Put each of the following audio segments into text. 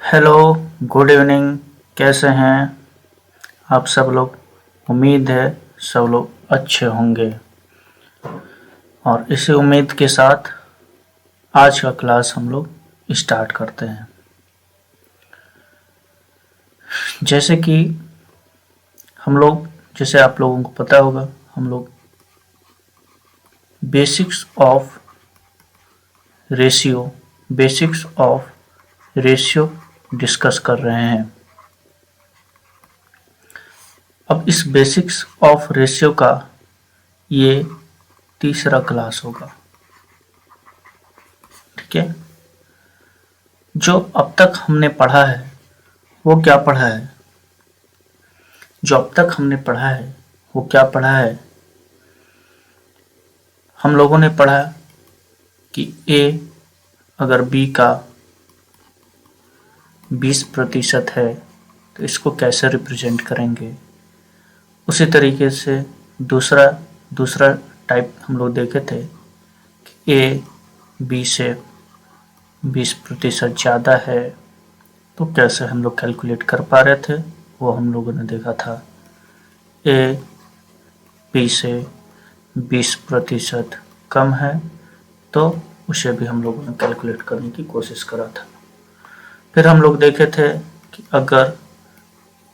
Hello, good evening. कैसे हैं आप सब लोग? उम्मीद है सब लोग अच्छे होंगे। और इसी उम्मीद के साथ आज का क्लास हम लोग स्टार्ट करते हैं। जैसे कि जैसे आप लोगों को पता होगा, हम लोग ratio basics of ratio discuss कर रहे हैं। अब इस बेसिक्स ऑफ रेशियो का ये तीसरा क्लास होगा। ठीक है, जो अब तक हमने पढ़ा है वो क्या पढ़ा है? जो अब तक हमने पढ़ा है वो क्या पढ़ा है? हम लोगों ने पढ़ा कि A अगर B का 20% है तो इसको कैसे रिप्रेजेंट करेंगे। उसी तरीके से दूसरा टाइप हम लोग देखे थे कि A B से 20% ज़्यादा है तो कैसे हम लोग कैलकुलेट कर पा रहे थे, वो हम लोगों ने देखा था। A B से 20% कम है तो उसे भी हम लोगों ने कैलकुलेट करने की कोशिश करा था। फिर हम लोग देखे थे कि अगर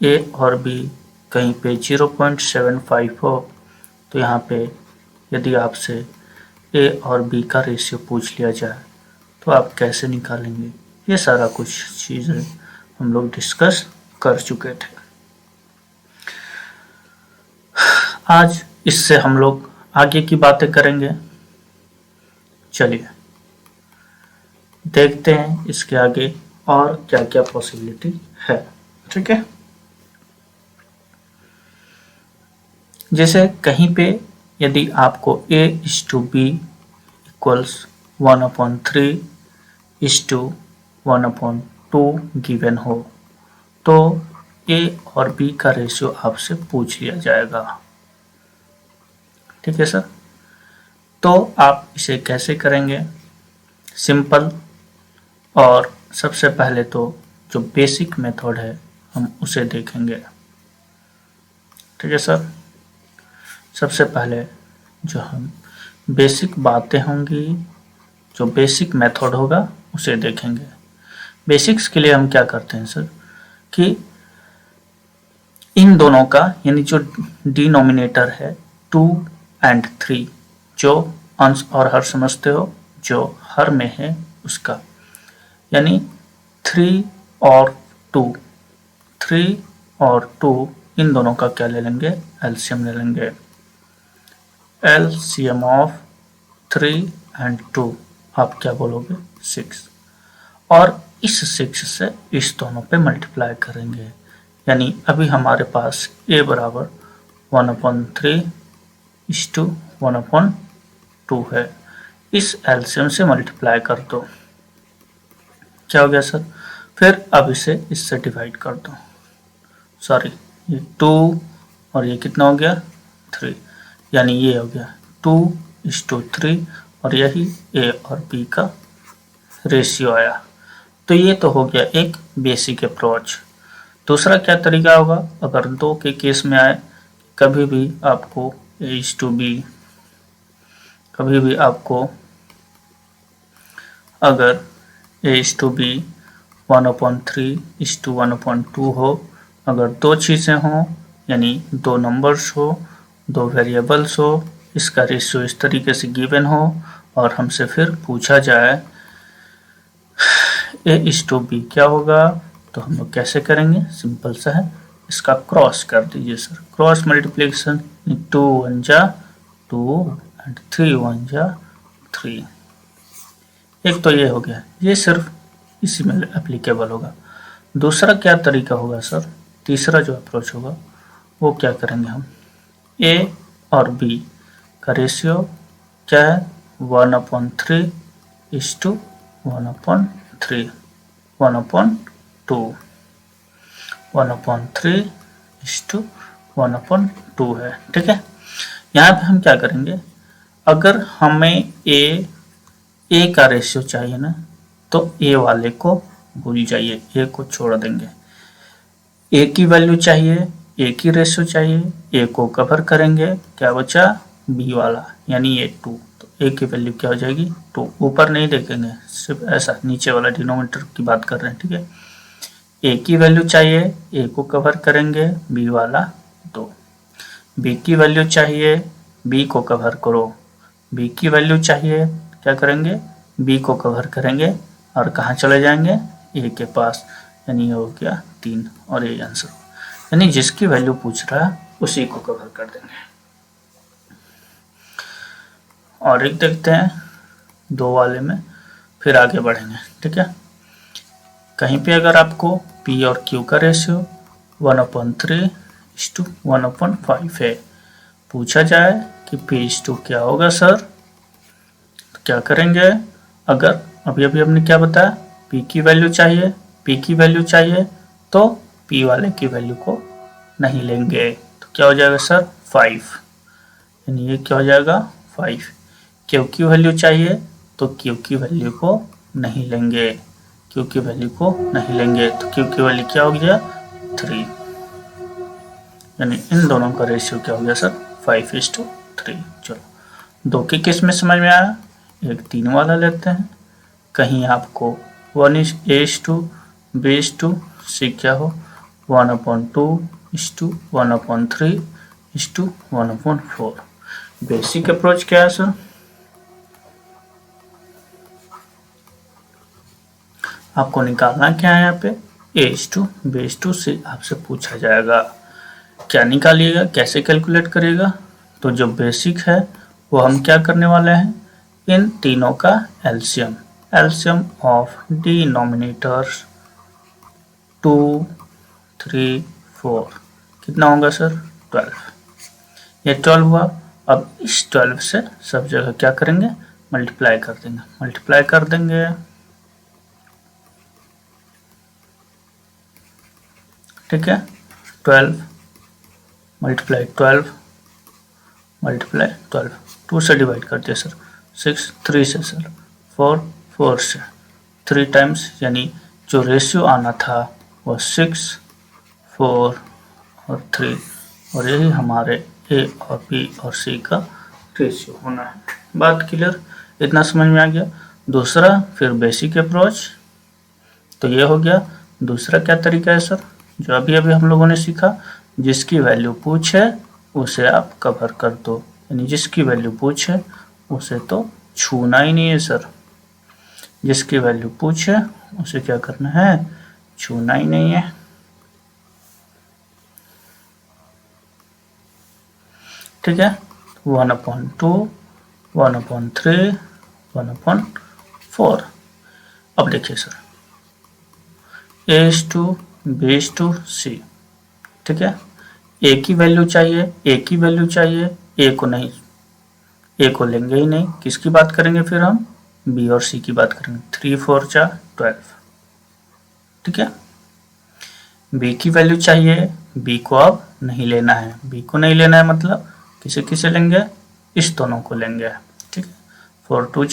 A और B कहीं पे 0.75 हो तो यहाँ पे यदि आपसे A और B का रेशियो पूछ लिया जाए तो आप कैसे निकालेंगे। ये सारा कुछ चीज़ें हम लोग डिस्कस कर चुके थे। आज इससे हम लोग आगे की बातें करेंगे। चलिए देखते हैं इसके आगे और क्या क्या पॉसिबिलिटी है। ठीक है, जैसे कहीं पे यदि आपको A/B इक्वल्स 1/3/1/2 गिवन हो तो A और B का रेशियो आपसे पूछ लिया जाएगा। ठीक है सर, तो आप इसे कैसे करेंगे? सिंपल, और सबसे पहले तो जो बेसिक मेथड है हम उसे देखेंगे। ठीक है सर, सबसे पहले जो हम बेसिक बातें होंगी, जो बेसिक मेथड होगा उसे देखेंगे। बेसिक्स के लिए हम क्या करते हैं सर कि इन दोनों का यानी जो डिनोमिनेटर है 2 और 3, जो अंश और हर समझते हो, जो हर में है उसका, यानी 3 और 2 इन दोनों का क्या ले लेंगे? एलसीएम ले लेंगे। एलसीएम ऑफ 3 और 2 आप क्या बोलोगे? 6। और इस 6 से इस दोनों पे मल्टीप्लाई करेंगे, यानी अभी हमारे पास A बराबर 1/3/1/2 है। इस एलसीएम से मल्टीप्लाई कर दो, क्या हो गया सर? फिर अब इसे इससे डिवाइड कर दो। सॉरी, ये 2 और ये कितना हो गया? 3, यानी ये हो गया 2:3 और यही A और B का रेशियो आया। तो ये तो हो गया एक बेसिक अप्रोच। दूसरा क्या तरीका होगा? अगर 2 के केस में आए, कभी भी आपको अगर A/B 1/3/1/2 हो, अगर दो चीज़ें हों यानी दो नंबर्स हो, दो वेरिएबल्स हो, इसका रेशियो इस तरीके से गिवन हो और हमसे फिर पूछा जाए A/B क्या होगा, तो हम लोग कैसे करेंगे? सिंपल सा है, इसका क्रॉस कर दीजिए सर। क्रॉस मल्टीप्लिकेशन, 2 1 जा 2 और 3 1 जा 3। एक तो ये हो गया, ये सिर्फ इसी में एप्लीकेबल होगा। दूसरा क्या तरीका होगा सर? तीसरा जो अप्रोच होगा वो क्या करेंगे हम? A और B का रेशियो क्या है? 1/3/1/3 1/2 1/3/1/2 है। ठीक है, यहाँ पे हम क्या करेंगे? अगर हमें A का रेशियो चाहिए ना, तो A वाले को भूल जाइए, ए को छोड़ देंगे। ए की वैल्यू चाहिए, ए की रेशियो चाहिए, ए को कवर करेंगे, क्या बचा बी वाला यानी ए 2, तो ए की वैल्यू क्या हो जाएगी 2। ऊपर नहीं देखेंगे, सिर्फ ऐसा नीचे वाला डिनोमिनेटर की बात कर रहे हैं, ठीक है। ए की वैल्यू चाहिए, ए को कवर करेंगे, बी वाला 2। बी की वैल्यू चाहिए, बी को कवर करो, बी की वैल्यू चाहिए, क्या करेंगे बी को कवर करेंगे और कहाँ चले जाएंगे ए के पास, यानी ये हो गया 3 और ये आंसर, यानी जिसकी वैल्यू पूछ रहा है उसी को कवर कर देंगे। और एक देखते हैं 2 वाले में, फिर आगे बढ़ेंगे, ठीक है। कहीं पे अगर आपको P और Q का रेशियो 1/3:1/5 है, पूछा जाए कि P/2 क्या होगा सर, तो क्या करेंगे। अगर अभी हमने क्या बताया, P की वैल्यू चाहिए, P की वैल्यू चाहिए, तो P वाले की वैल्यू को नहीं लेंगे, तो क्या हो जाएगा सर 5, यानी ये क्या हो जाएगा 5। Q की वैल्यू चाहिए, तो Q की वैल्यू को नहीं लेंगे, Q की वैल्यू को नहीं लेंगे, तो Q की वैल्यू क्या हो गया 3, यानी इन दोनों का रेशियो क्या हो गया सर 5:3। चलो 2 की किस में समझ में आया, एक 3 वाला लेते हैं। कहीं आपको 1:2:B/2 क्या हो 1/2:1/3:1/4। बेसिक अप्रोच क्या है सर, आपको निकालना क्या है, यहाँ पे A/B/2 से आपसे पूछा जाएगा, क्या निकालिएगा, कैसे कैलकुलेट करिएगा। तो जो बेसिक है वो हम क्या करने वाले हैं, इन तीनों का एलसीएम, एलसीएम ऑफ डिनोमिनेटर्स 2, 3, 4 कितना होगा सर 12, ये 12 हुआ। अब इस 12 से सब जगह क्या करेंगे मल्टीप्लाई कर देंगे, मल्टीप्लाई कर देंगे, ठीक है। 12 मल्टीप्लाई 12 मल्टीप्लाई 12, 2 से डिवाइड कर दिया सर, 6 3 से सर, 4 4 से, 3 टाइम्स, यानी जो रेशियो आना था वो 6 4 और 3, और यही हमारे ए और बी और सी का रेशियो होना है। बात क्लियर, इतना समझ में आ गया। दूसरा फिर बेसिक अप्रोच, तो ये हो गया। दूसरा क्या तरीका है सर, जो अभी हम लोगों ने सीखा, जिसकी वैल्यू पूछे उसे आप कवर कर दो, यानी जिसकी वैल्यू पूछे उसे तो छूना ही नहीं है सर, जिसकी वैल्यू पूछे उसे क्या करना है, छूना ही नहीं है, ठीक है। 1/2 1/3 1/4। अब देखिए सर A/B/C, ठीक है। ए की वैल्यू चाहिए, ए की वैल्यू चाहिए, ए को नहीं, ए को लेंगे ही नहीं, किसकी बात करेंगे फिर हम बी और सी की बात करेंगे, 3 4 12, ठीक है। बी की वैल्यू चाहिए, बी को अब नहीं लेना है, बी को नहीं लेना है मतलब किसे किसे लेंगे, इस दोनों को लेंगे, ठीक है। 4 2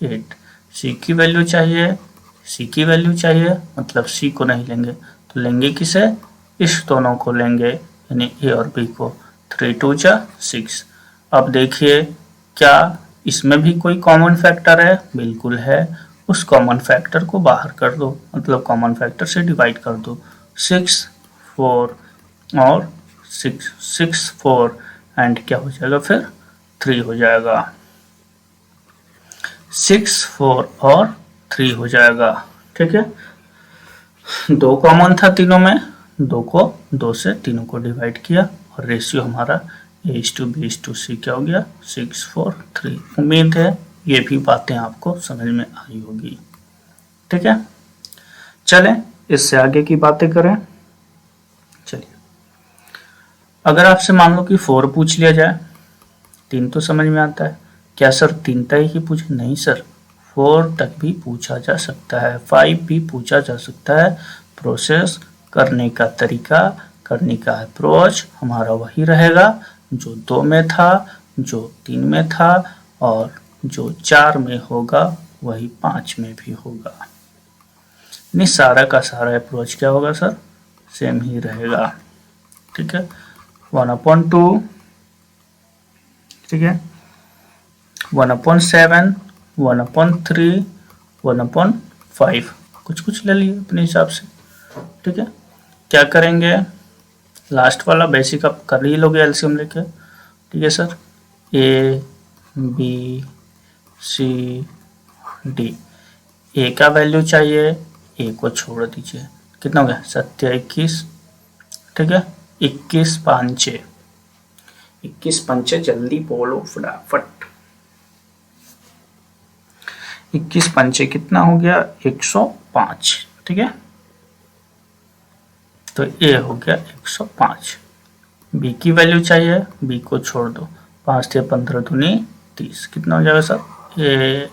8। सी की वैल्यू चाहिए, सी की वैल्यू चाहिए मतलब सी को नहीं लेंगे, तो लेंगे किसे, इस दोनों को लेंगे, यानी ए और बी को, 3 2 6। अब देखिए क्या इसमें भी कोई कॉमन फैक्टर है, बिल्कुल है, उस कॉमन फैक्टर को बाहर कर दो, मतलब कॉमन फैक्टर से डिवाइड कर दो, 6 4 और 6 6 4 एंड क्या हो जाएगा फिर 3 हो जाएगा, 6 4 और 3 हो जाएगा, ठीक है। 2 कॉमन था तीनों में, 2 को 2 से तीनों को डिवाइड किया और रेशियो हमारा A/B/C क्या हो गया 6 4 3। उम्मीद है ये भी बातें आपको समझ में आई होगी, ठीक है। चलें इससे आगे की बातें करें। चलिए अगर आपसे मान लो कि 4 पूछ लिया जाए, 3 तो समझ में आता है, क्या सर 3 तक ही पूछे, नहीं सर 4 तक भी पूछा जा सकता है, 5 भी पूछा जा सकता है। प्रोसेस करने का तरीका, करने का अप्रोच हमारा वही रहेगा जो 2 में था, जो 3 में था और जो 4 में होगा वही 5 में भी होगा। नहीं, सारा का सारा अप्रोच क्या होगा सर, सेम ही रहेगा। ठीक है, 1/2, ठीक है, 1/7, 1/3, 1/5, कुछ कुछ ले लिए अपने हिसाब से। ठीक है, क्या करेंगे, लास्ट वाला बेसिक आप कर ही लोगे एलसीएम लेके। ठीक है sir, A B C D, A का वैल्यू चाहिए, ए को छोड़ दीजिए, कितना हो गया 7, 21। ठीक है, 21, 5, 21, 5, जल्दी बोलो फटाफट। 21, 5 कितना हो गया 105। ठीक है, तो ए हो गया 105। बी की वैल्यू चाहिए, बी को छोड़ दो, 5 × 15 दूनी 30, कितना हो जाएगा सर, ए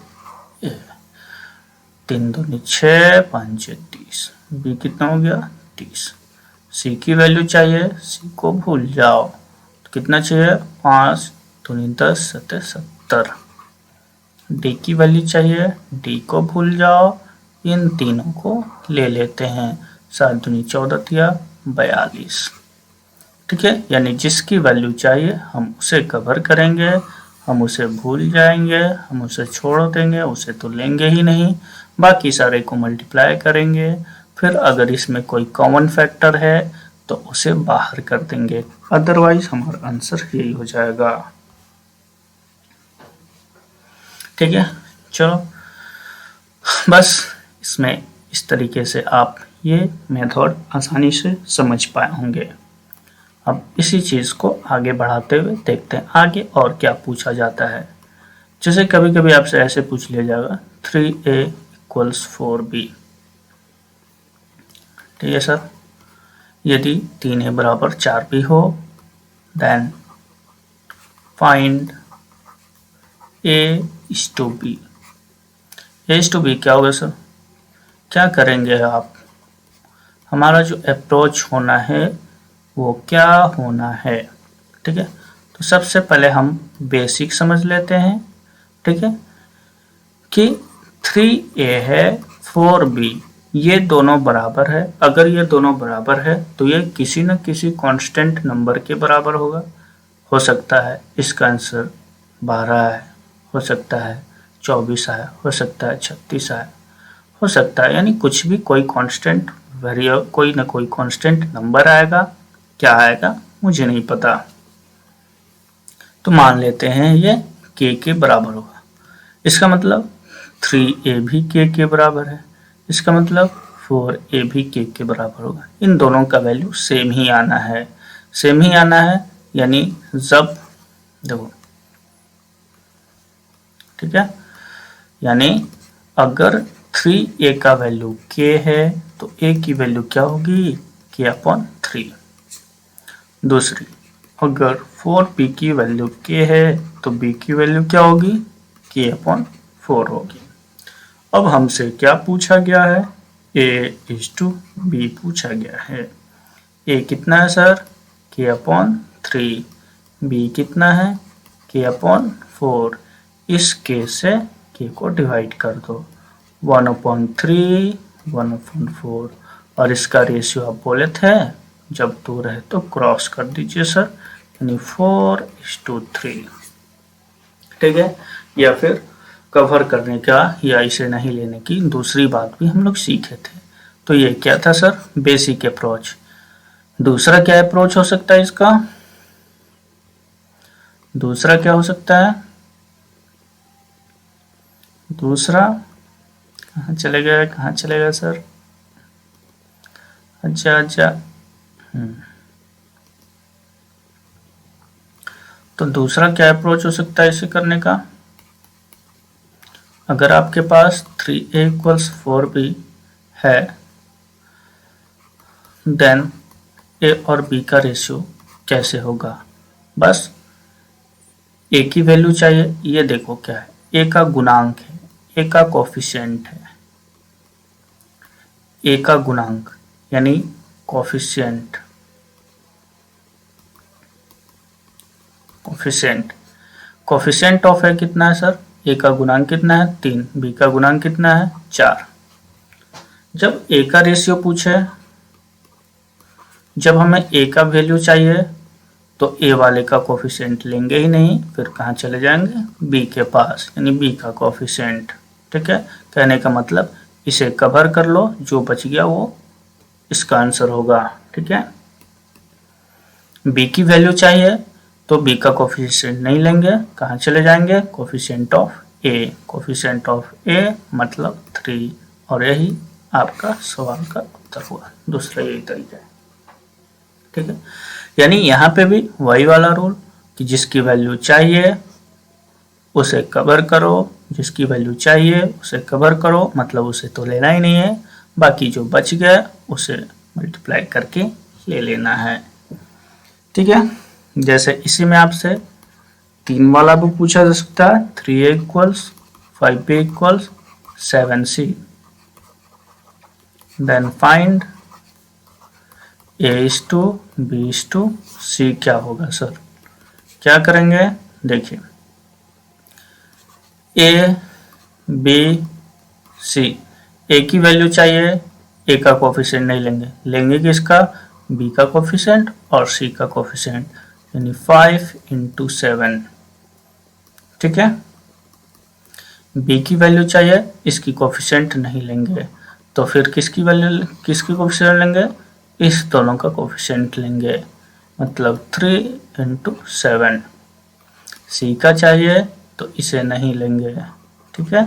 3 दूनी 6, 5 30, बी कितना हो गया 30। सी की वैल्यू चाहिए, सी को भूल जाओ, तो कितना चाहिए 5 दूनी 10, 7 70। डी की वैल्यू चाहिए, डी को भूल जाओ, इन तीनों को ले लेते हैं, 7 दूनी 14 42। ठीक है, यानी जिसकी वैल्यू चाहिए हम उसे कवर करेंगे, हम उसे भूल जाएंगे, हम उसे छोड़ देंगे, उसे तो लेंगे ही नहीं, बाकी सारे को मल्टीप्लाई करेंगे, फिर अगर इसमें कोई कॉमन फैक्टर है तो उसे बाहर कर देंगे, अदरवाइज हमारा आंसर यही हो जाएगा। ठीक है, चलो बस इसमें इस तरीके से आप ये मेथड आसानी से समझ पाए होंगे। अब इसी चीज़ को आगे बढ़ाते हुए देखते हैं आगे और क्या पूछा जाता है। जैसे कभी कभी आपसे ऐसे पूछ लिया जाएगा 3a = 4b। ठीक है सर, यदि 3a = 4b हो, then find a to b। a to b क्या होगा सर, क्या करेंगे आप, हमारा जो अप्रोच होना है वो क्या होना है। ठीक है, तो सबसे पहले हम बेसिक समझ लेते हैं। ठीक है, कि 3a है 4b, ये दोनों बराबर है, अगर ये दोनों बराबर है तो ये किसी न किसी कांस्टेंट नंबर के बराबर होगा। हो सकता है इसका आंसर 12 है, हो सकता है 24 है, हो सकता है 36 है, हो सकता है, यानी कुछ भी कोई कांस्टेंट कोई ना कोई कांस्टेंट नंबर आएगा। क्या आएगा मुझे नहीं पता, तो मान लेते हैं ये k के बराबर होगा। इसका मतलब 3a भी k के बराबर है, इसका मतलब 4a भी k के बराबर होगा। इन दोनों का वैल्यू सेम ही आना है, सेम ही आना है, यानी जब देखो, ठीक है, यानी अगर 3a का वैल्यू k है तो a की वैल्यू क्या होगी k/3। दूसरी, अगर 4b की वैल्यू k है तो b की वैल्यू क्या होगी k/4 होगी। अब हमसे क्या पूछा गया है, a to b पूछा गया है। a कितना है सर k/3, b कितना है k/4। इस k से k को डिवाइड कर दो, 1/3, 1/4, और इसका रेशियो आप बोले थे जब 2 रहे तो क्रॉस कर दीजिए सर, यानी 4:3। ठीक है, या फिर कवर करने का या इसे नहीं लेने की दूसरी बात भी हम लोग सीखे थे। तो ये क्या था सर, बेसिक अप्रोच। दूसरा क्या अप्रोच हो सकता है इसका, दूसरा क्या हो सकता है, दूसरा कहाँ चले गया, कहाँ चले गया सर, अच्छा, तो दूसरा क्या अप्रोच हो सकता है इसे करने का, अगर आपके पास 3a = 4b है, देन a और b का रेशियो कैसे होगा। बस a की वैल्यू चाहिए, ये देखो क्या है, a का गुणांक है, a का कोफिशिएंट है, a का गुणांक यानी कोफिशिएंट, कोफिशिएंट ऑफ है कितना है सर, a का गुणांक कितना है 3, b का गुणांक कितना है 4। जब ए का रेशियो पूछे, जब हमें ए का वैल्यू चाहिए तो ए वाले का कोफिशिएंट लेंगे ही नहीं, फिर कहाँ चले जाएंगे, बी के पास, यानी बी का कोफिशिएंट। ठीक है, कहने का मतलब इसे कवर कर लो, जो बच गया वो इसका आंसर होगा। ठीक है, बी की वैल्यू चाहिए तो बी का कोफिशिएंट नहीं लेंगे, कहाँ चले जाएंगे, coefficient of A, coefficient of A मतलब 3, और यही आपका सवाल का उत्तर हुआ। दूसरा यही तरीका है। ठीक है, यानी यहाँ पे भी वही वाला रूल कि जिसकी वैल्यू चाहिए उसे कवर करो, जिसकी वैल्यू चाहिए उसे कवर करो, मतलब उसे तो लेना ही नहीं है, बाकी जो बच गया उसे मल्टीप्लाई करके ले लेना है। ठीक है, जैसे इसी में आपसे 3 वाला भी पूछा जा सकता है, 3a equals 5b equals 7c, then find a is to b is to c क्या होगा सर। क्या करेंगे, देखिए a b c, a की वैल्यू चाहिए, a का कोफिशिएंट नहीं लेंगे, लेंगे किसका, b का कोफिशिएंट और c का कोफिशिएंट, यानी 5 into 7। ठीक है, b की वैल्यू चाहिए, इसकी कोफिशिएंट नहीं लेंगे, तो फिर किसकी वैल्यू, किसकी कोफिशिएंट लेंगे, इस दोनों का कोफिशिएंट लेंगे, मतलब 3 into 7। सी का चाहिए तो इसे नहीं लेंगे। ठीक है,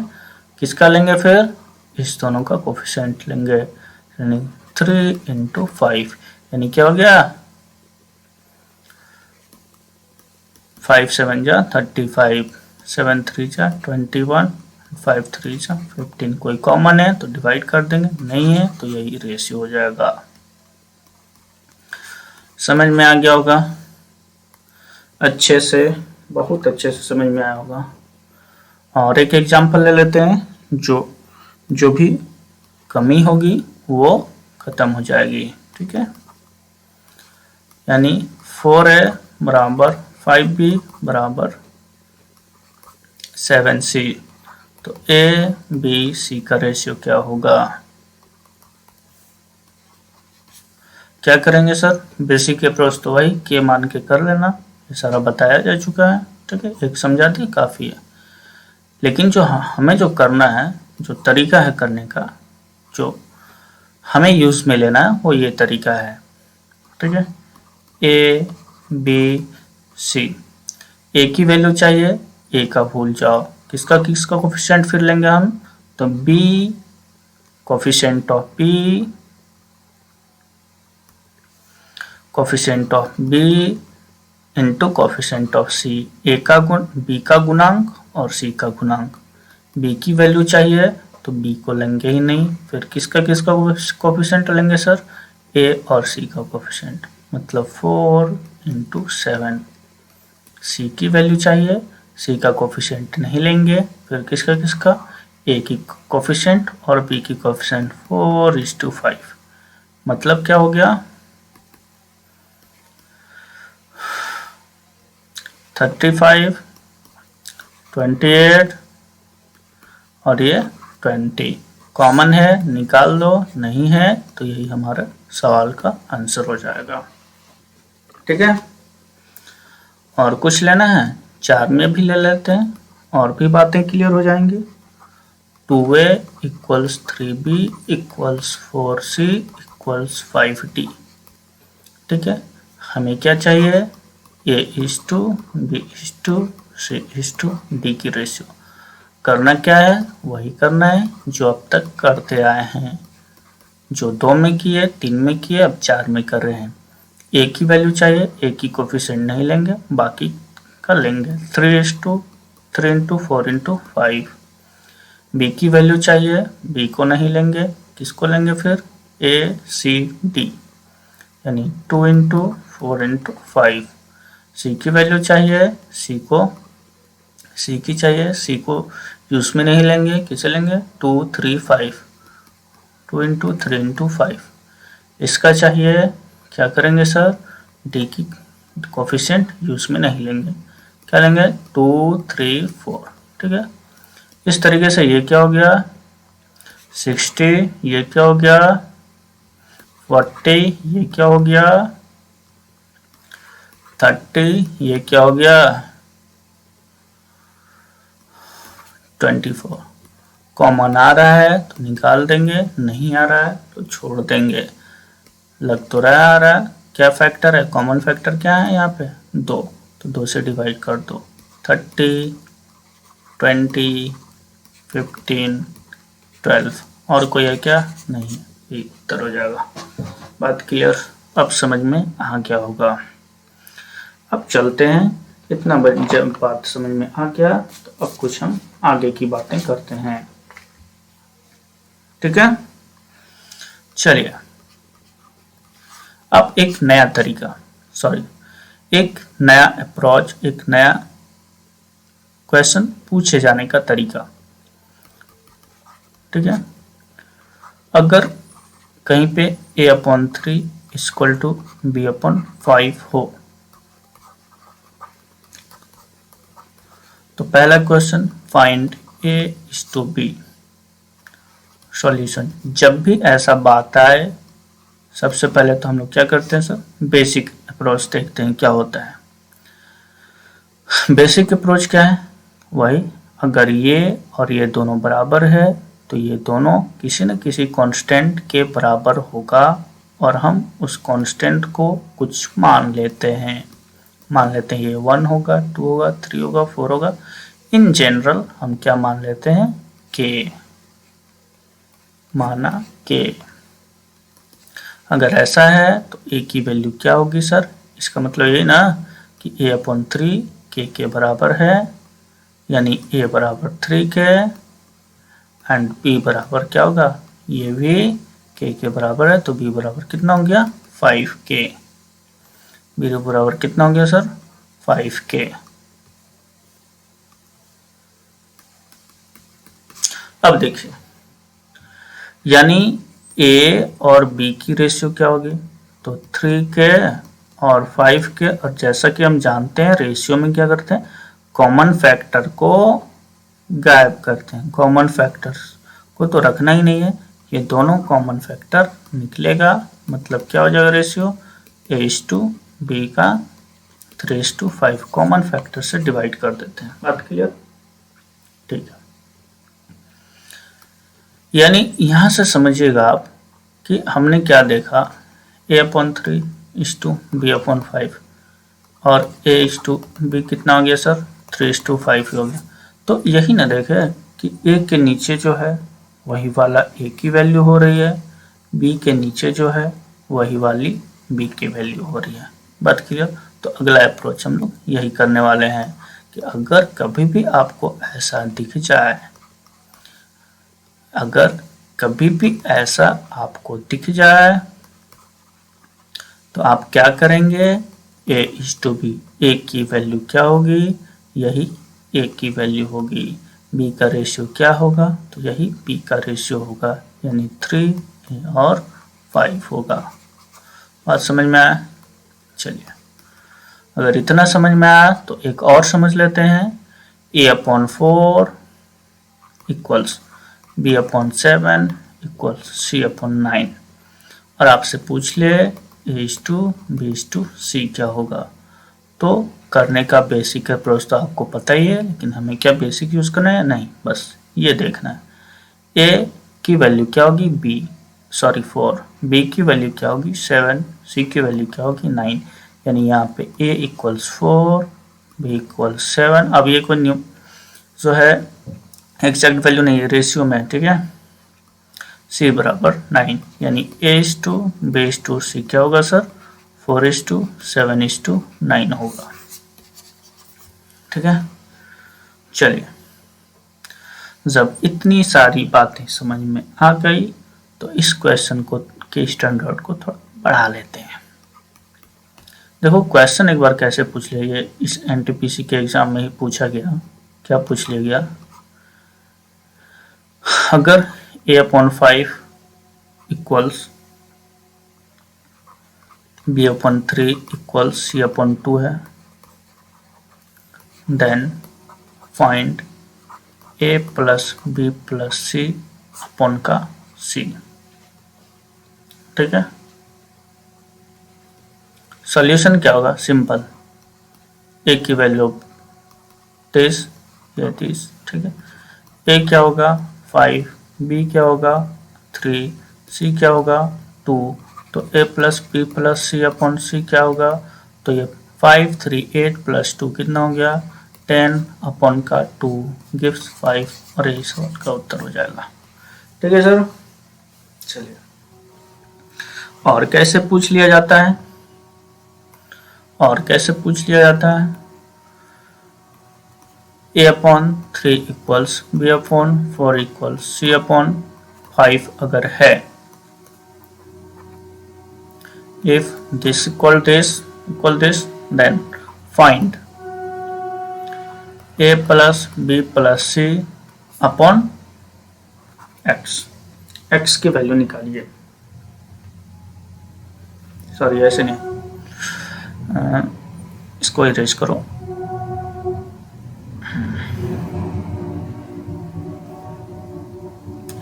किसका लेंगे फिर, इस दोनों का कोफिशिएंट लेंगे, यानी 3 into 5, यानी क्या हो गया, 5 7 जा 35, 7 3 जा 21, 5 3 जा 15, कोई कॉमन है तो डिवाइड कर देंगे, नहीं है तो यही रेशियो हो जाएगा। समझ में आ गया होगा अच्छे से, बहुत अच्छे से समझ में आया होगा। और एक एग्जांपल ले लेते हैं, जो भी कमी होगी वो खत्म हो जाएगी। ठीक है, यानी 4a बराबर 5b बराबर 7c, तो a b c का रेशियो क्या होगा। क्या करेंगे सर, बेसिक अप्रोच तो वही के मान के कर लेना, ये सारा बताया जा चुका है। ठीक है, एक समझा दिया काफ़ी है, लेकिन जो हमें जो करना है, जो तरीका है करने का, जो हमें यूज़ में लेना है वो ये तरीका है। ठीक है, ए बी सी, ए की वैल्यू चाहिए, ए का भूल जाओ, किसका कोफिशिएंट फिर लेंगे हम, तो B coefficient of B, coefficient of B into coefficient of C, A का गुण, बी का गुणांक और सी का गुणांक। बी की वैल्यू चाहिए तो बी को लेंगे ही नहीं, फिर किसका कोफिशिएंट लेंगे सर, ए और सी का कोफिशिएंट, मतलब 4 into 7। सी की वैल्यू चाहिए, सी का कोफिशिएंट नहीं लेंगे, फिर किसका ए की कोफिशिएंट और बी की कोफिशिएंट 4:5, मतलब क्या हो गया 35, 28 और ये 20, कॉमन है निकाल दो, नहीं है तो यही हमारा सवाल का आंसर हो जाएगा। ठीक है, और कुछ लेना है 4 में भी ले लेते हैं, और भी बातें क्लियर हो जाएंगी। 2a equals 3b equals 4c equals 5d। ठीक है, हमें क्या चाहिए, a is to b is to c is to d की रेशियो। करना क्या है, वही करना है जो अब तक करते आए हैं, जो 2 में किए, 3 में किए, अब 4 में कर रहे हैं। ए की वैल्यू चाहिए, ए की कोफिशिएंट नहीं लेंगे, बाकी कर लेंगे 3 into 4 into 5। बी की वैल्यू चाहिए, बी को नहीं लेंगे, किसको लेंगे फिर, ए सी डी, यानी 2 into 4 into 5। सी की वैल्यू चाहिए, सी की चाहिए, सी को यूज में नहीं लेंगे, किसे लेंगे, 2 3 5, 2 into 3 into 5। इसका चाहिए, क्या करेंगे सर, डी की कोफिशिएंट यूज में नहीं लेंगे, क्या लेंगे 2 3 4। ठीक है, इस तरीके से ये क्या हो गया 60 ये क्या हो गया, 40 ये क्या हो गया, 30 ये क्या हो गया, 24। कॉमन आ रहा है तो निकाल देंगे, नहीं आ रहा है तो छोड़ देंगे। लग तो रहा आ रहा है, क्या फैक्टर है, कॉमन फैक्टर क्या है यहाँ पे, 2, तो 2 से डिवाइड कर दो। 30, 20, 15, 12 और कोई है क्या, नहीं, ये उत्तर हो जाएगा। बात क्लियर, अब समझ में आ गया होगा। अब चलते हैं, इतना जब बात समझ में आ गया तो अब कुछ हम आगे की बातें करते हैं। ठीक है, चलिए अब एक नया तरीका, एक नया अप्रोच, एक नया क्वेश्चन पूछे जाने का तरीका। ठीक है, अगर कहीं पे a/3 इक्वल टू b/5 हो तो पहला क्वेश्चन फाइंड a/b सॉल्यूशन। जब भी ऐसा बात आए सबसे पहले तो हम लोग क्या करते हैं सर, बेसिक अप्रोच देखते हैं क्या होता है। बेसिक अप्रोच क्या है, वही अगर ये और ये दोनों बराबर है तो ये दोनों किसी न किसी कांस्टेंट के बराबर होगा और हम उस कांस्टेंट को कुछ मान लेते हैं। मान लेते हैं ये 1 होगा, 2 होगा, 3 होगा, 4 होगा। इन जनरल हम क्या मान लेते हैं, k, माना k। अगर ऐसा है तो a की वैल्यू क्या होगी सर, इसका मतलब ये ना कि a/3 k के बराबर है, यानी a बराबर 3k एंड b बराबर क्या होगा, ये भी k के बराबर है तो b बराबर कितना हो गया, 5k। b बराबर कितना हो गया सर, 5k। अब देखिए, यानी a और b की रेशियो क्या होगी, तो 3k और 5k। और जैसा कि हम जानते हैं रेशियो में क्या करते हैं, कॉमन फैक्टर को गायब करते हैं, कॉमन फैक्टर्स को तो रखना ही नहीं है, ये दोनों कॉमन फैक्टर निकलेगा, मतलब क्या हो जाएगा रेशियो, a/b का 3:5 कॉमन फैक्टर से डिवाइड कर देते हैं। बात क्लियर, ठीक है। यानी यहां से समझिएगा आप कि हमने क्या देखा, a/3 b/5 और a/b कितना हो गया सर, 3:5 हो गया। तो यही ना देखे कि a के नीचे जो है वही वाला a की वैल्यू हो रही है, b के नीचे जो है वही वाली b की वैल्यू हो रही है। बात क्लियर। तो अगला अप्रोच हम लोग यही करने वाले हैं कि अगर कभी भी आपको ऐसा दिख जाए, अगर कभी भी ऐसा आपको दिख जाए तो आप क्या करेंगे, a/b, a की वैल्यू क्या होगी, यही a की वैल्यू होगी, b का रेशियो क्या होगा, तो यही b का रेशियो होगा, यानी 3 और 5 होगा। बात समझ में आया। चलिए, अगर इतना समझ में आया तो एक और समझ लेते हैं, a/4 equals b/7 equals c/9। और आपसे पूछ ले a/b/c क्या होगा, तो करने का बेसिक अप्रोच तो आपको पता ही है, लेकिन हमें क्या बेसिक यूज करना है, नहीं, बस ये देखना है। a की वैल्यू क्या होगी, 4, b की वैल्यू क्या होगी 7, c की वैल्यू क्या होगी 9, यानी यहाँ पे a इक्वल्स 4, b इक्वल्स 7। अब ये कोई न्यू जो है एग्जैक्ट वैल्यू नहीं है, रेशियो में, ठीक है। c बराबर 9, यानी a/b/c क्या होगा सर, 4:7:9 होगा। ठीक है, चलिए, जब इतनी सारी बातें समझ में आ गई तो इस क्वेश्चन को के स्टैंडर्ड को थोड़ा बढ़ा लेते हैं। देखो क्वेश्चन एक बार कैसे पूछ लिया, ये इस एनटीपीसी के एग्जाम में ही पूछा गया। क्या पूछ लिया गया, अगर a/5 equals b/3 equals c/2 है, then find a + b + c upon का सी। ठीक है, सॉल्यूशन क्या होगा, सिंपल, ए की वैल्यू 30, ये 30। ठीक है, ए क्या होगा 5, बी क्या होगा 3, सी क्या होगा 2, तो ए प्लस बी प्लस सी अपॉन सी क्या होगा, तो ये 5 3 8 प्लस 2 कितना हो गया 10 अपॉन का 2 गिव्स 5, और यही सवाल का उत्तर हो जाएगा। ठीक है सर, चलिए और कैसे पूछ लिया जाता है, और कैसे पूछ लिया जाता है, a अपॉन 3 equals b upon 4 equals c upon 5 अगर है, if this equal this then find a plus b plus c upon x की वैल्यू निकालिए। सॉरी ऐसे नहीं, इसको इरेज करो,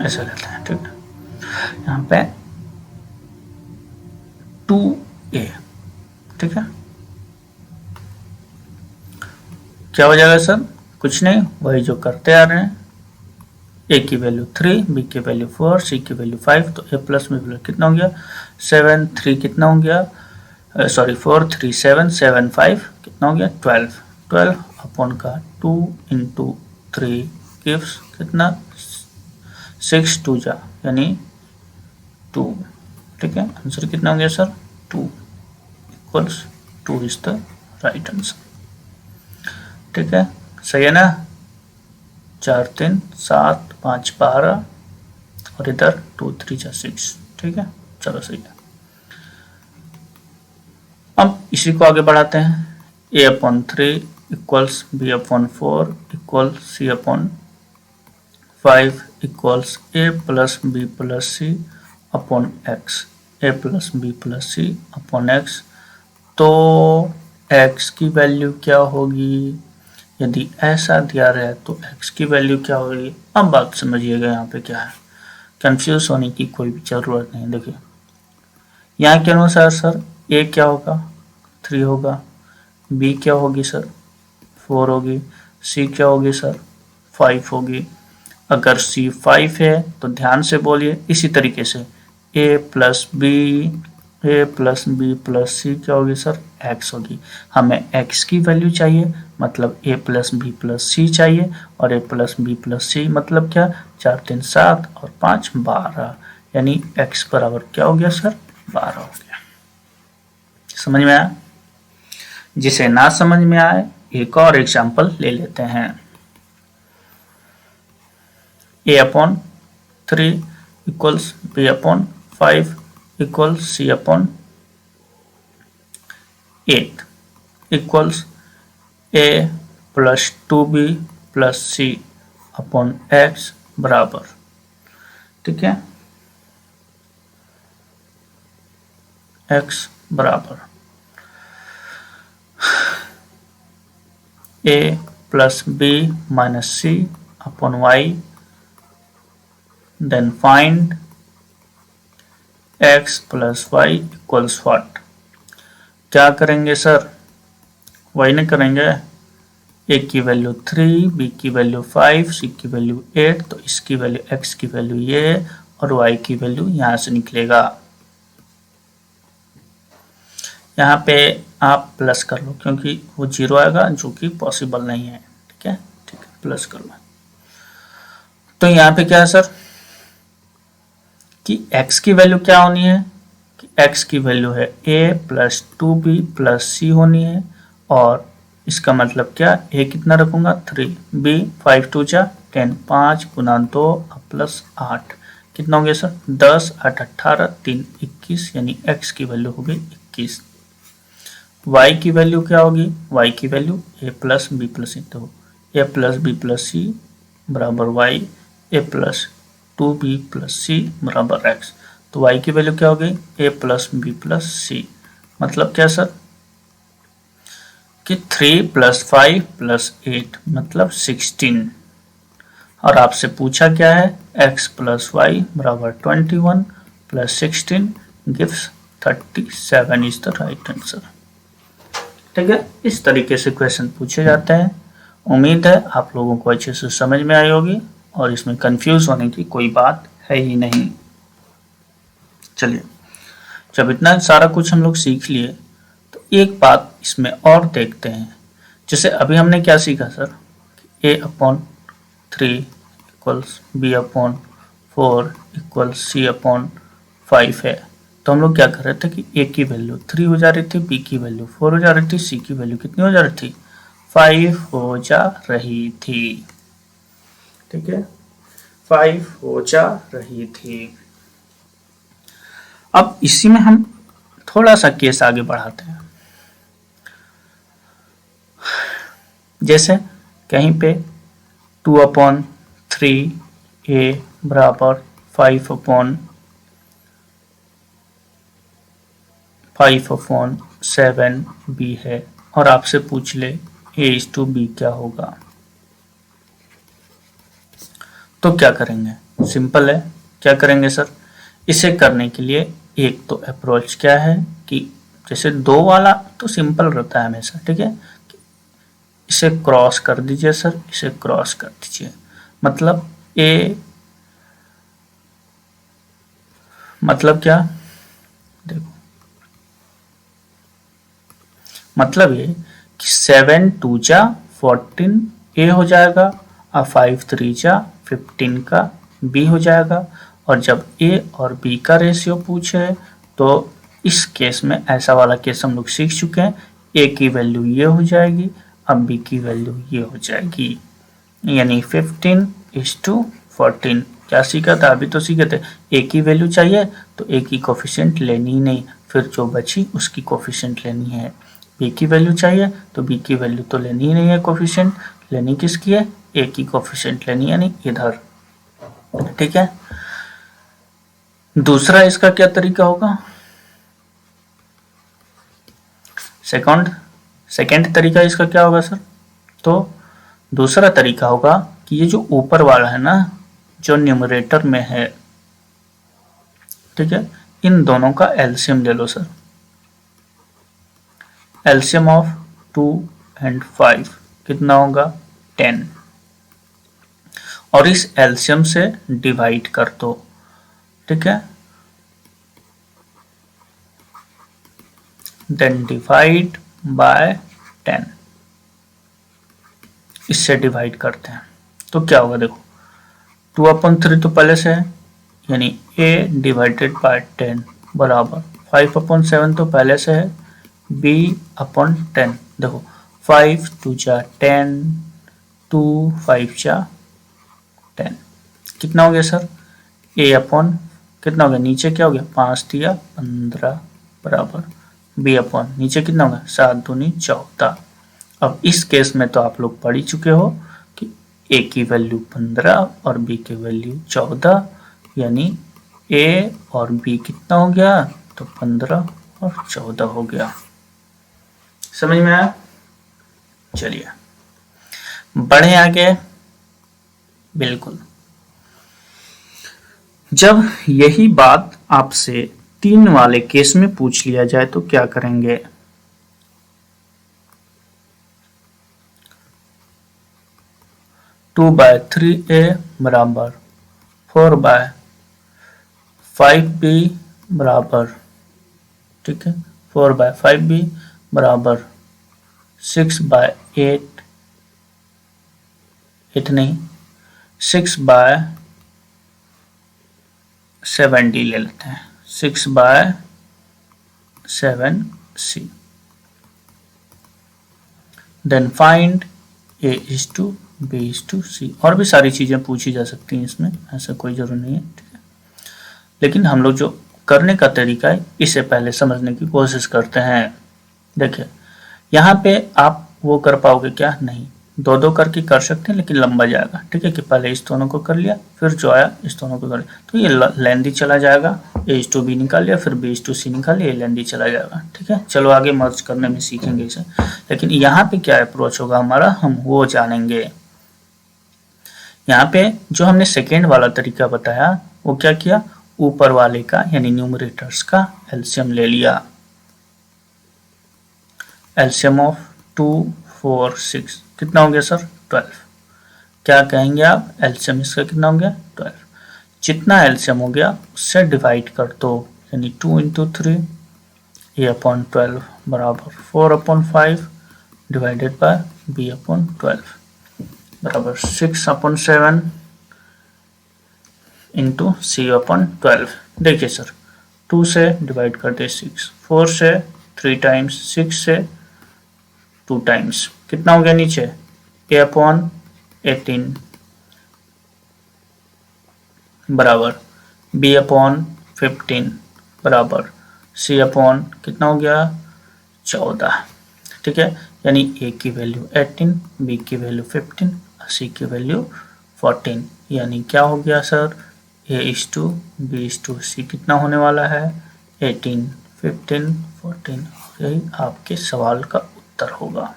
ऐसा लेते हैं। ठीक है, यहाँ पे 2a, ठीक है, क्या हो जाएगा सर, कुछ नहीं, वही जो करते आ रहे हैं, a की वैल्यू 3, b की वैल्यू 4, c की वैल्यू 5, तो a प्लस b प्लस कितना हो गया 7, 3 कितना हो गया, सॉरी 4 3 7 7 5 कितना हो गया 12, 12 अपॉन का 2 इंटू 3 गिव्स कितना 6 2 जा यानी 2। ठीक है, आंसर कितना हो गया sir 2 equals 2 is the right answer. ठीक है, सही है ना, 4 3 7 5 12 और इधर 2 3 जा 6। ठीक है, चलो सही है। अब इसी को आगे बढ़ाते हैं, a अपॉन 3 equals b upon 4 equal c upon 5 equals a plus b plus c upon x, a plus b plus c upon x। तो x की वैल्यू क्या होगी, यदि ऐसा दिया रहा है तो x की वैल्यू क्या होगी। अब बात समझिएगा, यहाँ पे क्या है, कंफ्यूज होने की कोई भी जरूरत नहीं। देखिए यहाँ के अनुसार सर a क्या होगा 3 होगा, b क्या होगी सर 4 होगी, c क्या होगी सर 5 होगी। अगर c 5 है तो ध्यान से बोलिए, इसी तरीके से a plus b plus c क्या होगी सर x होगी। हमें x की वैल्यू चाहिए, मतलब a plus b plus c चाहिए, और a plus b plus c मतलब क्या 4 3 7 और 5 12, यानी x बराबर क्या हो गया सर 12 हो गया। समझ में आया। जिसे ना समझ में आए एक और एग्जाम्पल ले लेते हैं, a अपॉन 3 equals b upon 5 equals c upon 8 equals a plus 2b plus c upon x बराबर। ठीक है, x बराबर a plus b minus c upon y, then find x plus y equals what. क्या करेंगे सर, वही नहीं करेंगे, a की वैल्यू 3, b की वैल्यू 5, c की वैल्यू 8, तो इसकी वैल्यू x की वैल्यू ये और y की वैल्यू यहां से निकलेगा। यहाँ पे आप प्लस कर लो क्योंकि वो 0 आएगा जो कि पॉसिबल नहीं है। ठीक है, ठीक है, प्लस कर लो। तो यहाँ पे क्या है सर कि x की वैल्यू क्या होनी है, कि x की वैल्यू है a plus 2b plus c होनी है, और इसका मतलब क्या, a कितना रखूंगा 3, b 5 2 जा 10, 5 गुना 2 प्लस 8 कितना हो गया सर 10 8 18 3 21, यानी x की वैल्यू होगी 21। y की वैल्यू क्या होगी, y की value a plus b plus c, तो a plus b plus c बराबर y, a plus 2b plus c बराबर x, तो y की वैल्यू क्या होगी a plus b plus c, मतलब क्या सर कि 3 प्लस 5 प्लस 8 मतलब 16, और आपसे पूछा क्या है, x प्लस वाई बराबर 21 plus 16 gives 37 is the right answer. ठीक है, इस तरीके से क्वेश्चन पूछे जाते हैं। उम्मीद है आप लोगों को अच्छे से समझ में आई होगी और इसमें कंफ्यूज होने की कोई बात है ही नहीं। चलिए, जब इतना सारा कुछ हम लोग सीख लिए तो एक बात इसमें और देखते हैं। जैसे अभी हमने क्या सीखा sir, a/3 equals b/4 equals c/5 है। तो हम लोग क्या कर रहे थे कि a की वैल्यू 3 हो जा रही थी, b की वैल्यू 4 हो जा रही थी, c की वैल्यू कितनी हो जा रही थी, 5 हो जा रही थी। ठीक है, 5 हो जा रही थी। अब इसी में हम थोड़ा सा केस आगे बढ़ाते हैं। जैसे कहीं पे 2/3 a बराबर 5/7 b है और आपसे पूछ ले a/b क्या होगा, तो क्या करेंगे? सिंपल है, क्या करेंगे सर? इसे करने के लिए एक तो अप्रोच क्या है कि जैसे 2 वाला तो सिंपल रहता है हमेशा, ठीक है, इसे क्रॉस कर दीजिए सर, इसे क्रॉस कर दीजिए। मतलब मतलब क्या, देखो मतलब ये कि 7 2 जा 14 ए हो जाएगा और 5 3 जा 15 का बी हो जाएगा। और जब ए और बी का रेशियो पूछे तो इस केस में ऐसा वाला केस हम लोग सीख चुके हैं, ए की वैल्यू ये हो जाएगी, अब बी की वैल्यू ये हो जाएगी, यानी 15:14। क्या सीखा था? अभी तो सीखे थे ए की वैल्यू चाहिए तो ए की कोफिशिएंट लेनी ही नहीं, फिर जो बची उसकी कोफिशिएंट लेनी है। बी की वैल्यू चाहिए तो बी की वैल्यू तो लेनी ही नहीं है, कोफिशिएंट लेनी किसकी है, ए की कोफिशिएंट लेनी, यानी इधर। ठीक है, दूसरा इसका क्या तरीका होगा, सेकंड तरीका इसका क्या होगा सर? तो दूसरा तरीका होगा कि ये जो ऊपर वाला है ना, जो न्यूमरेटर में है, ठीक है, इन दोनों का एलसीएम ले लो सर। एलसीएम ऑफ 2 और 5 कितना होगा, 10, और इस एलसीएम से डिवाइड कर दो। ठीक है, देन डिवाइड बाय 10, इससे डिवाइड करते हैं तो क्या होगा, देखो 2/3 तो पहले से है, यानी a डिवाइडेड बाय 10 बराबर 5/7 तो पहले से है, b/10। देखो 5 2 जा 10, 2 5 जा 10, कितना हो गया सर, a/ कितना हो गया, नीचे क्या हो गया, 5 दिया 15 बराबर b/, नीचे कितना होगा, 7 दूनी 14। अब इस केस में तो आप लोग पढ़ ही चुके हो कि a की वैल्यू 15 और b की वैल्यू 14, यानी a और b कितना हो गया, तो 15 और 14 हो गया। समझ में आया? चलिए बढ़े आगे। बिल्कुल, जब यही बात आपसे 3 वाले केस में पूछ लिया जाए तो क्या करेंगे? 2/3a बराबर 4/5b बराबर, ठीक है, 4/5b बराबर 6/8, 8 नहीं 6/7d ले लेते हैं, 6/7c। Then find a/b/c। और भी सारी चीजें पूछी जा सकती हैं इसमें, ऐसा कोई जरूरी नहीं है, ठीक है, लेकिन हम लोग जो करने का तरीका है इसे पहले समझने की कोशिश करते हैं। देखिए यहाँ पे आप वो कर पाओगे क्या, नहीं, 2-2 करके कर सकते हैं लेकिन लंबा जाएगा। ठीक है, कि पहले इस दोनों को कर लिया, फिर जो आया इस दोनों को कर लिया, तो ये लेंदी चला जाएगा। a/b निकाल लिया, फिर b/c निकाल लिया, ये लेंदी चला जाएगा। ठीक है, चलो आगे मर्ज करने में सीखेंगे इसे, लेकिन यहाँ पे क्या अप्रोच होगा हमारा, हम वो जानेंगे। यहाँ पे जो हमने सेकेंड वाला तरीका बताया वो क्या किया, ऊपर वाले का यानी न्यूमरेटर्स का एलसीएम ले लिया। एलसीएम ऑफ 2, 4, 6 कितना हो गया सर, 12। क्या कहेंगे आप, एलसीएम इसका कितना हो गया, 12। जितना एलसीएम हो गया उससे डिवाइड कर दो, यानी 2 × 3 a/12 बराबर 4/5 डिवाइडेड बाय b/12 बराबर 6/7 इंटू c/12। देखिए सर 2 से डिवाइड कर दे 6, 4 से 3 टाइम्स, 6 से 2 टाइम्स, कितना हो गया नीचे a/18 बराबर b/15 बराबर c/ कितना हो गया 14। ठीक है, यानी a की वैल्यू 18, b की वैल्यू 15, c की वैल्यू 14, यानी क्या हो गया सर a:b:c कितना होने वाला है 18, 15, 14। यही आपके सवाल का उत्तर होगा।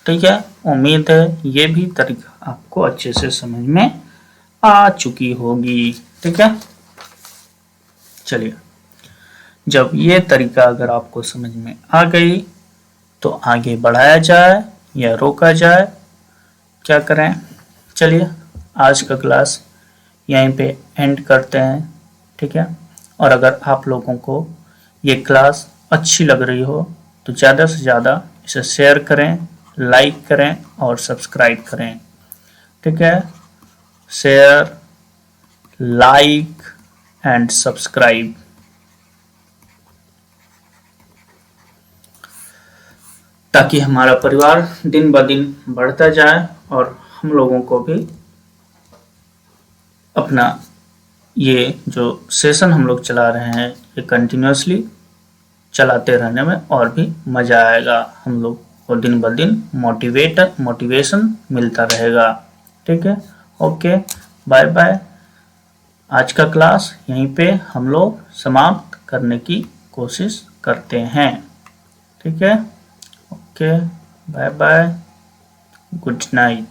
ठीक है, उम्मीद है ये भी तरीका आपको अच्छे से समझ में आ चुकी होगी। ठीक है, चलिए, जब ये तरीका अगर आपको समझ में आ गई तो आगे बढ़ाया जाए या रोका जाए, क्या करें। चलिए आज का क्लास यहीं पे एंड करते हैं। ठीक है, और अगर आप लोगों को ये क्लास अच्छी लग रही हो तो ज़्यादा से ज़्यादा इसे शेयर करें, लाइक करें और सब्सक्राइब करें। ठीक है, शेयर, लाइक एंड सब्सक्राइब। ताकि हमारा परिवार दिन ब दिन बढ़ता जाए और हम लोगों को भी अपना ये जो सेशन हम लोग चला रहे हैं ये कंटिन्यूसली चलाते रहने में और भी मज़ा आएगा। हम लोग को दिन ब दिन मोटिवेशन मिलता रहेगा। ठीक है, ओके, बाय बाय। आज का क्लास यहीं पे हम लोग समाप्त करने की कोशिश करते हैं। ठीक है, okay, bye bye, good night.